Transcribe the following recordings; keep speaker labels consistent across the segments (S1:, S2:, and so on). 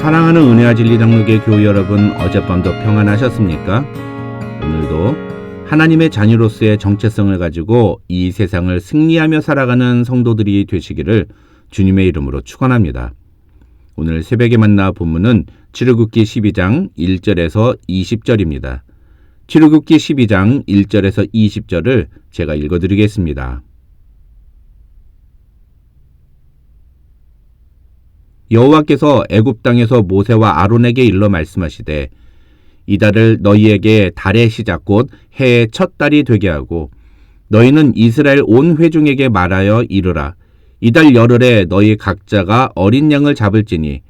S1: 사랑하는 은혜와 진리 장로교회 교우 여러분, 어젯밤도 평안하셨습니까? 오늘도 하나님의 자녀로서의 정체성을 가지고 이 세상을 승리하며 살아가는 성도들이 되시기를 주님의 이름으로 축원합니다. 오늘 새벽에 만나 본문은 출애굽기 12장 1절에서 20절입니다. 출애굽기 12장 1절에서 20절을 제가 읽어드리겠습니다. 여호와께서 애굽 땅에서 모세와 아론에게 일러 말씀하시되 이달을 너희에게 달의 시작 곧 해의 첫 달이 되게 하고 너희는 이스라엘 온 회중에게 말하여 이르라. 이달 열흘에 너희 각자가 어린 양을 잡을지니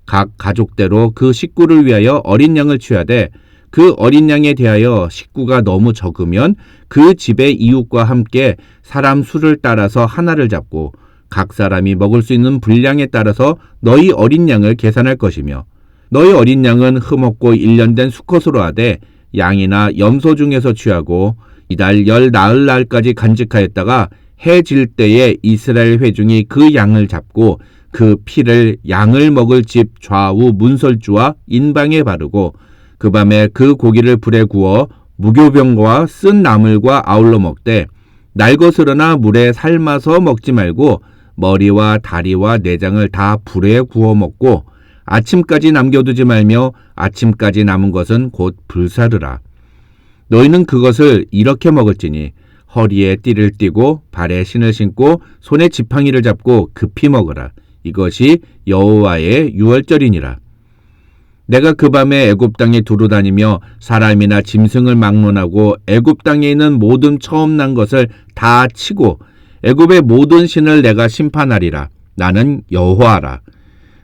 S1: 각 가족대로 그 식구를 위하여 어린 양을 취하되 그 어린 양에 대하여 식구가 너무 적으면 그 집의 이웃과 함께 사람 수를 따라서 하나를 잡고 각 사람이 먹을 수 있는 분량에 따라서 너희 어린 양을 계산할 것이며 너희 어린 양은 흠없고 1년 된 수컷으로 하되 양이나 염소 중에서 취하고 이달 열 나흘날까지 간직하였다가 해 질 때에 이스라엘 회중이 그 양을 잡고 그 피를 양을 먹을 집 좌우 문설주와 인방에 바르고 그 밤에 그 고기를 불에 구워 무교병과 쓴 나물과 아울러 먹되 날것으로나 물에 삶아서 먹지 말고 머리와 다리와 내장을 다 불에 구워 먹고 아침까지 남겨두지 말며 아침까지 남은 것은 곧 불사르라. 너희는 그것을 이렇게 먹을지니 허리에 띠를 띠고 발에 신을 신고 손에 지팡이를 잡고 급히 먹으라. 이것이 여호와의 유월절이니라. 내가 그 밤에 애굽 땅에 두루 다니며 사람이나 짐승을 막론하고 애굽 땅에 있는 모든 처음 난 것을 다 치고 애굽의 모든 신을 내가 심판하리라. 나는 여호와라.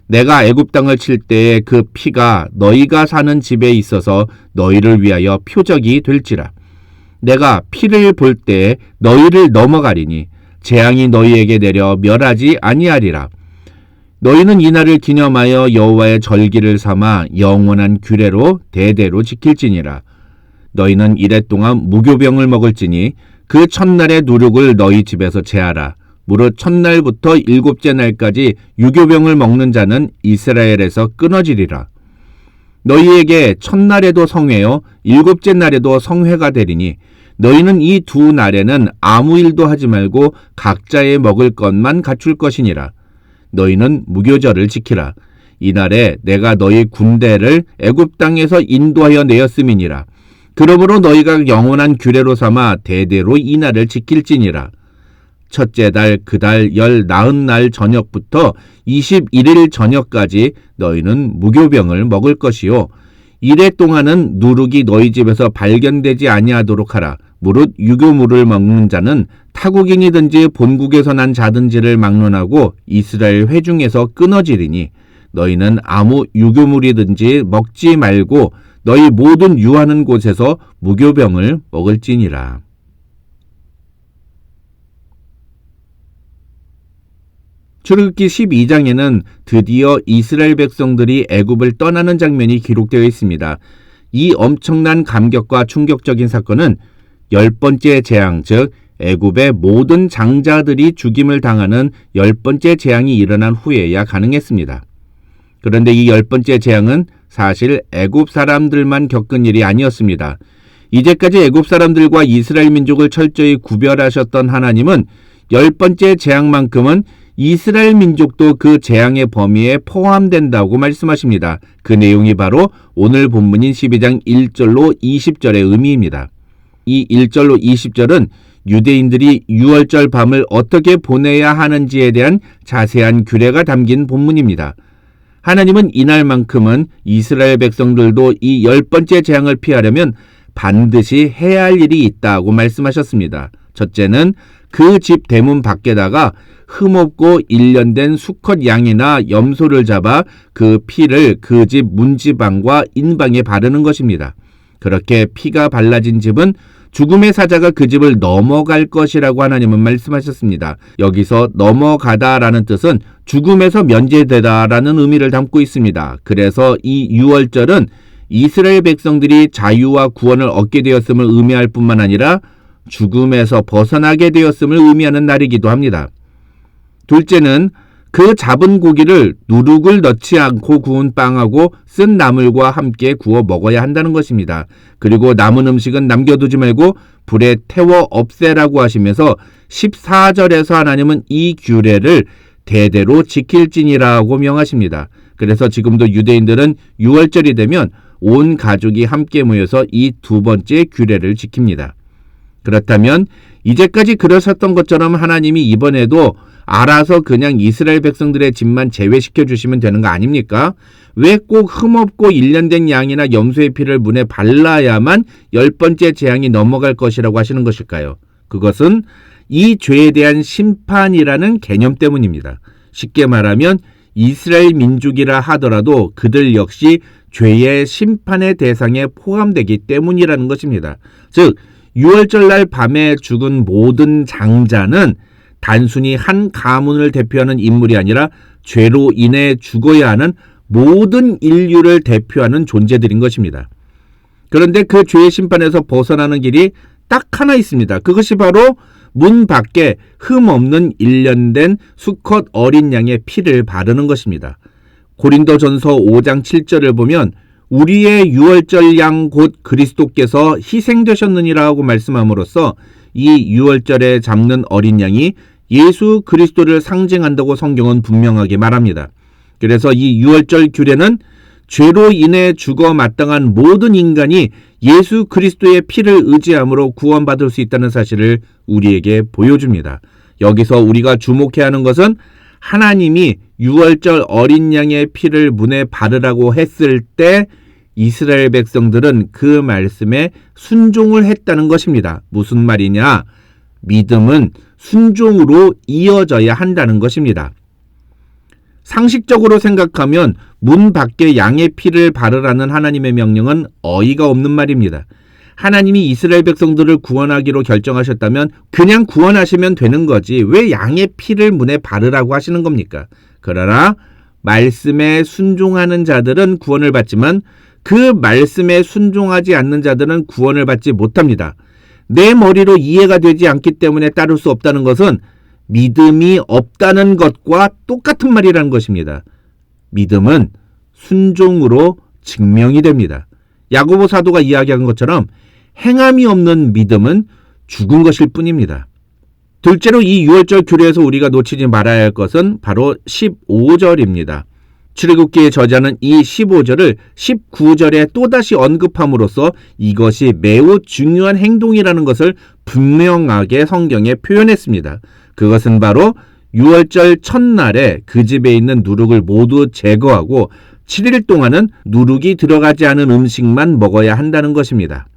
S1: 내가 애굽 땅을 칠 때에 그 피가 너희가 사는 집에 있어서 너희를 위하여 표적이 될지라. 내가 피를 볼 때에 너희를 넘어가리니 재앙이 너희에게 내려 멸하지 아니하리라. 너희는 이날을 기념하여 여호와의 절기를 삼아 영원한 규례로 대대로 지킬지니라. 너희는 이래 동안 무교병을 먹을지니 그 첫날의 누룩을 너희 집에서 제하라. 무릇 첫날부터 일곱째 날까지 유교병을 먹는 자는 이스라엘에서 끊어지리라. 너희에게 첫날에도 성회요 일곱째 날에도 성회가 되리니 너희는 이 두 날에는 아무 일도 하지 말고 각자의 먹을 것만 갖출 것이니라. 너희는 무교절을 지키라. 이날에 내가 너희 군대를 애굽 땅에서 인도하여 내었음이니라. 그러므로 너희가 영원한 규례로 삼아 대대로 이 날을 지킬지니라. 첫째 달 그 달 열 나흔날 저녁부터 21일 저녁까지 너희는 무교병을 먹을 것이요 이래 동안은 누룩이 너희 집에서 발견되지 아니하도록 하라. 무릇 유교물을 먹는 자는 타국인이든지 본국에서 난 자든지를 막론하고 이스라엘 회중에서 끊어지리니 너희는 아무 유교물이든지 먹지 말고 너희 모든 유하는 곳에서 무교병을 먹을지니라. 출애굽기 12장에는 드디어 이스라엘 백성들이 애굽을 떠나는 장면이 기록되어 있습니다. 이 엄청난 감격과 충격적인 사건은 10번째 재앙, 즉 애굽의 모든 장자들이 죽임을 당하는 10번째 재앙이 일어난 후에야 가능했습니다. 그런데 이 10번째 재앙은 사실 애굽 사람들만 겪은 일이 아니었습니다. 이제까지 애굽 사람들과 이스라엘 민족을 철저히 구별하셨던 하나님은 10번째 재앙만큼은 이스라엘 민족도 그 재앙의 범위에 포함된다고 말씀하십니다. 그 내용이 바로 오늘 본문인 12장 1절로 20절의 의미입니다. 이 1절로 20절은 유대인들이 유월절 밤을 어떻게 보내야 하는지에 대한 자세한 규례가 담긴 본문입니다. 하나님은 이날만큼은 이스라엘 백성들도 이 10번째 재앙을 피하려면 반드시 해야 할 일이 있다고 말씀하셨습니다. 첫째는 그 집 대문 밖에다가 흠없고 1년 된 수컷 양이나 염소를 잡아 그 피를 그 집 문지방과 인방에 바르는 것입니다. 그렇게 피가 발라진 집은 죽음의 사자가 그 집을 넘어갈 것이라고 하나님은 말씀하셨습니다. 여기서 넘어가다라는 뜻은 죽음에서 면제되다라는 의미를 담고 있습니다. 그래서 이 유월절은 이스라엘 백성들이 자유와 구원을 얻게 되었음을 의미할 뿐만 아니라 죽음에서 벗어나게 되었음을 의미하는 날이기도 합니다. 둘째는 그 잡은 고기를 누룩을 넣지 않고 구운 빵하고 쓴 나물과 함께 구워 먹어야 한다는 것입니다. 그리고 남은 음식은 남겨두지 말고 불에 태워 없애라고 하시면서 14절에서 하나님은 이 규례를 대대로 지킬지니라고 명하십니다. 그래서 지금도 유대인들은 6월절이 되면 온 가족이 함께 모여서 이 두 번째 규례를 지킵니다. 그렇다면 이제까지 그러셨던 것처럼 하나님이 이번에도 알아서 그냥 이스라엘 백성들의 집만 제외시켜 주시면 되는 거 아닙니까? 왜 꼭 흠없고 일련된 양이나 염소의 피를 문에 발라야만 10번째 재앙이 넘어갈 것이라고 하시는 것일까요? 그것은 이 죄에 대한 심판이라는 개념 때문입니다. 쉽게 말하면 이스라엘 민족이라 하더라도 그들 역시 죄의 심판의 대상에 포함되기 때문이라는 것입니다. 즉 6월절날 밤에 죽은 모든 장자는 단순히 한 가문을 대표하는 인물이 아니라 죄로 인해 죽어야 하는 모든 인류를 대표하는 존재들인 것입니다. 그런데 그 죄의 심판에서 벗어나는 길이 딱 하나 있습니다. 그것이 바로 문 밖에 흠없는 일련된 수컷 어린 양의 피를 바르는 것입니다. 고린도전서 5장 7절을 보면 우리의 유월절 양 곧 그리스도께서 희생되셨느니라고 말씀함으로써 이 유월절에 잡는 어린 양이 예수 그리스도를 상징한다고 성경은 분명하게 말합니다. 그래서 이 유월절 규례는 죄로 인해 죽어 마땅한 모든 인간이 예수 그리스도의 피를 의지함으로 구원받을 수 있다는 사실을 우리에게 보여줍니다. 여기서 우리가 주목해야 하는 것은 하나님이 유월절 어린 양의 피를 문에 바르라고 했을 때 이스라엘 백성들은 그 말씀에 순종을 했다는 것입니다. 무슨 말이냐? 믿음은 순종으로 이어져야 한다는 것입니다. 상식적으로 생각하면 문 밖에 양의 피를 바르라는 하나님의 명령은 어이가 없는 말입니다. 하나님이 이스라엘 백성들을 구원하기로 결정하셨다면 그냥 구원하시면 되는 거지 왜 양의 피를 문에 바르라고 하시는 겁니까? 그러나 말씀에 순종하는 자들은 구원을 받지만 그 말씀에 순종하지 않는 자들은 구원을 받지 못합니다. 내 머리로 이해가 되지 않기 때문에 따를 수 없다는 것은 믿음이 없다는 것과 똑같은 말이라는 것입니다. 믿음은 순종으로 증명이 됩니다. 야고보 사도가 이야기한 것처럼 행함이 없는 믿음은 죽은 것일 뿐입니다. 둘째로 이 유월절 규례에서 우리가 놓치지 말아야 할 것은 바로 15절입니다. 출애굽기의 저자는 이 15절을 19절에 또다시 언급함으로써 이것이 매우 중요한 행동이라는 것을 분명하게 성경에 표현했습니다. 그것은 바로 유월절 첫날에 그 집에 있는 누룩을 모두 제거하고 7일 동안은 누룩이 들어가지 않은 음식만 먹어야 한다는 것입니다.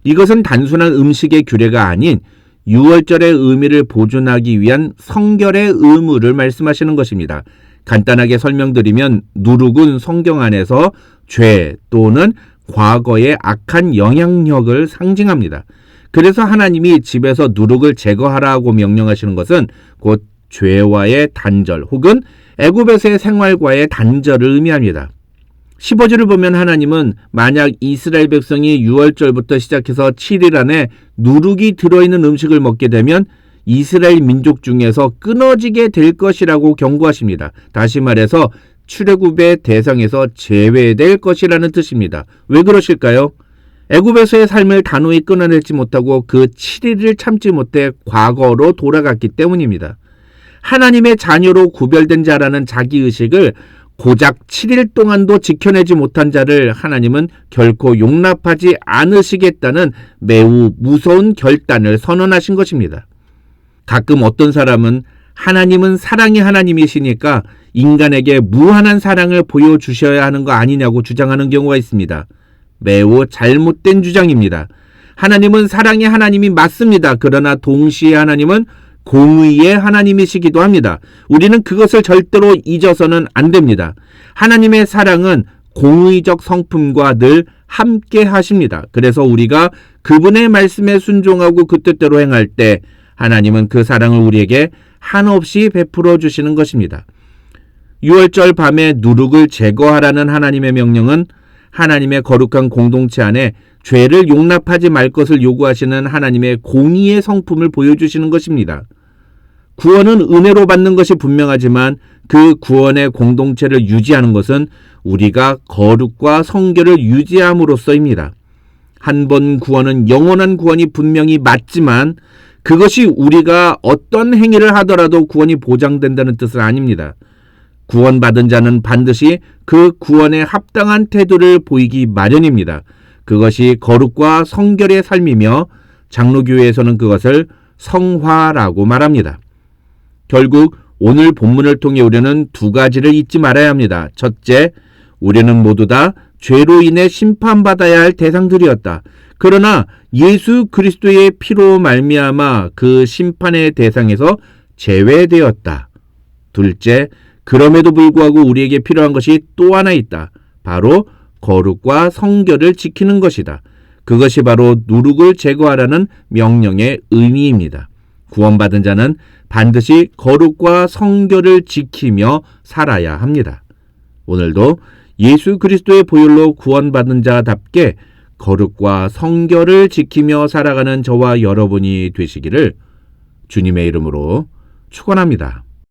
S1: 이것은 단순한 음식의 규례가 아닌 유월절의 의미를 보존하기 위한 성결의 의무를 말씀하시는 것입니다. 간단하게 설명드리면 누룩은 성경 안에서 죄 또는 과거의 악한 영향력을 상징합니다. 그래서 하나님이 집에서 누룩을 제거하라고 명령하시는 것은 곧 죄와의 단절 혹은 애굽에서의 생활과의 단절을 의미합니다. 15절을 보면 하나님은 만약 이스라엘 백성이 6월절부터 시작해서 7일 안에 누룩이 들어있는 음식을 먹게 되면 이스라엘 민족 중에서 끊어지게 될 것이라고 경고하십니다. 다시 말해서 출애굽의 대상에서 제외될 것이라는 뜻입니다. 왜 그러실까요? 애굽에서의 삶을 단호히 끊어내지 못하고 그 7일을 참지 못해 과거로 돌아갔기 때문입니다. 하나님의 자녀로 구별된 자라는 자기의식을 고작 7일 동안도 지켜내지 못한 자를 하나님은 결코 용납하지 않으시겠다는 매우 무서운 결단을 선언하신 것입니다. 가끔 어떤 사람은 하나님은 사랑의 하나님이시니까 인간에게 무한한 사랑을 보여주셔야 하는 거 아니냐고 주장하는 경우가 있습니다. 매우 잘못된 주장입니다. 하나님은 사랑의 하나님이 맞습니다. 그러나 동시에 하나님은 공의의 하나님이시기도 합니다. 우리는 그것을 절대로 잊어서는 안 됩니다. 하나님의 사랑은 공의적 성품과 늘 함께 하십니다. 그래서 우리가 그분의 말씀에 순종하고 그 뜻대로 행할 때 하나님은 그 사랑을 우리에게 한없이 베풀어 주시는 것입니다. 6월절 밤에 누룩을 제거하라는 하나님의 명령은 하나님의 거룩한 공동체 안에 죄를 용납하지 말 것을 요구하시는 하나님의 공의의 성품을 보여주시는 것입니다. 구원은 은혜로 받는 것이 분명하지만 그 구원의 공동체를 유지하는 것은 우리가 거룩과 성결을 유지함으로써입니다. 한 번 구원은 영원한 구원이 분명히 맞지만 그것이 우리가 어떤 행위를 하더라도 구원이 보장된다는 뜻은 아닙니다. 구원받은 자는 반드시 그 구원에 합당한 태도를 보이기 마련입니다. 그것이 거룩과 성결의 삶이며 장로교회에서는 그것을 성화라고 말합니다. 결국 오늘 본문을 통해 우리는 두 가지를 잊지 말아야 합니다. 첫째, 우리는 모두 다 죄로 인해 심판받아야 할 대상들이었다. 그러나 예수 그리스도의 피로 말미암아 그 심판의 대상에서 제외되었다. 둘째, 그럼에도 불구하고 우리에게 필요한 것이 또 하나 있다. 바로 거룩과 성결을 지키는 것이다. 그것이 바로 누룩을 제거하라는 명령의 의미입니다. 구원받은 자는 반드시 거룩과 성결을 지키며 살아야 합니다. 오늘도 예수 그리스도의 보혈로 구원받은 자답게 거룩과 성결을 지키며 살아가는 저와 여러분이 되시기를 주님의 이름으로 축원합니다.